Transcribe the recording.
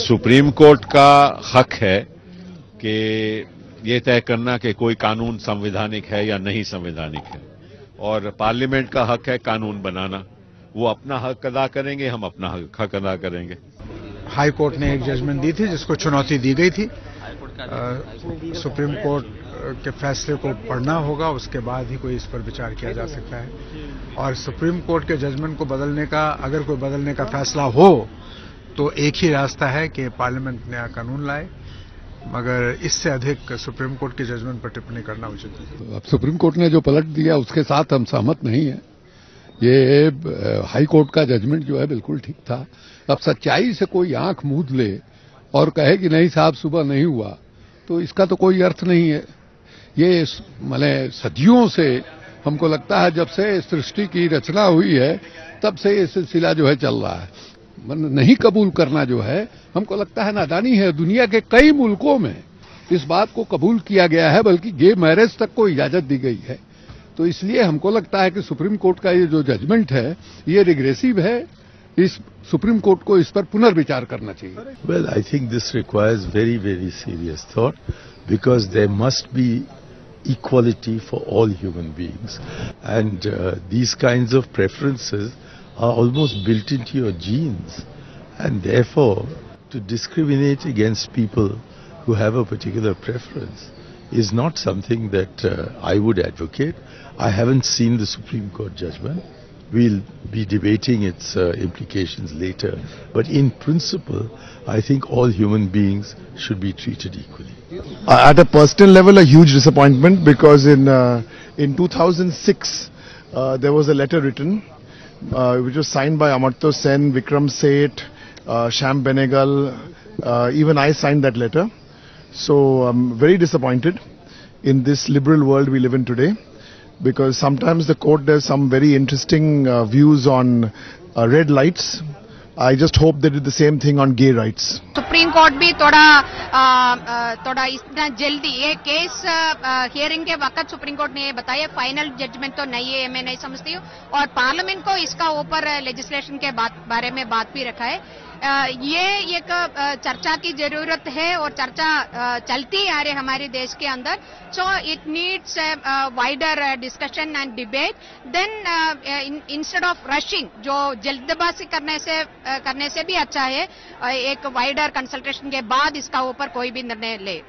Supreme court का हक है कि ये तय करना कि कोई कानून संवैधानिक है या नहीं संवैधानिक है, और पार्लियामेंट का हक है कानून बनाना। वो अपना हक अदा करेंगे, हम अपना हक अदा करेंगे। हाई कोर्ट ने एक जजमेंट दी थी जिसको चुनौती दी गई थी। सुप्रीम कोर्ट के फैसले को पढ़ना होगा, उसके बाद ही कोई इस पर विचार किया जा सकता है। और सुप्रीम कोर्ट के जजमेंट को बदलने का, अगर कोई बदलने का फैसला हो तो एक ही रास्ता है कि पार्लियामेंट नया कानून लाए, मगर इससे अधिक सुप्रीम कोर्ट के जजमेंट पर टिप्पणी करना उचित नहीं। अब सुप्रीम कोर्ट ने जो पलट दिया उसके साथ हम सहमत नहीं हैं। ये हाई कोर्ट का जजमेंट जो है बिल्कुल ठीक था। अब सच्चाई से कोई आंख मूंद ले और कहे कि नहीं साहब सुबह नहीं हुआ, तो इसका तो कोई अर्थ नहीं है। ये माने सदियों से हमको लगता है, जब से सृष्टि की रचना हुई है तब से ये सिलसिला जो है चल रहा है। नहीं कबूल करना जो है हमको लगता है नादानी है। दुनिया के कई मुल्कों में इस बात को कबूल किया गया है, बल्कि गे मैरिज तक को इजाजत दी गई है। तो इसलिए हमको लगता है कि सुप्रीम कोर्ट का ये जो जजमेंट है ये रिग्रेसिव है। इस सुप्रीम कोर्ट को इस पर पुनर्विचार करना चाहिए। Well, I think this requires very very serious thought, because there must be equality for all human beings, and these kinds of preferences are almost built into your genes, and therefore to discriminate against people who have a particular preference is not something that I would advocate. I haven't seen the Supreme Court judgment. We'll be debating its implications later, but in principle I think all human beings should be treated equally. At a personal level, a huge disappointment, because in 2006 there was a letter written which was signed by Amartya Sen, Vikram Seth, Shyam Benegal. Even I signed that letter. So I'm very disappointed in this liberal world we live in today, because sometimes the court does some very interesting views on red lights. I just hope they did the same thing on gay rights. Supreme court भी थोड़ा इतना जल्दी ये case hearing के वक्त supreme court ने बताया final judgement तो नहीं है, मैं नहीं समझती हूँ। और पार्लियामेंट को इसका ऊपर लेजिस्लेशन के बारे में बात भी रखा है। ये एक चर्चा की जरूरत है और चर्चा चलती आ रही है हमारे देश के अंदर। So it needs wider discussion and debate. Then instead of rushing, जो जल्दबाजी करने से भी अच्छा है एक वाइडर कंसल्टेशन के बाद इसका ऊपर कोई भी निर्णय ले।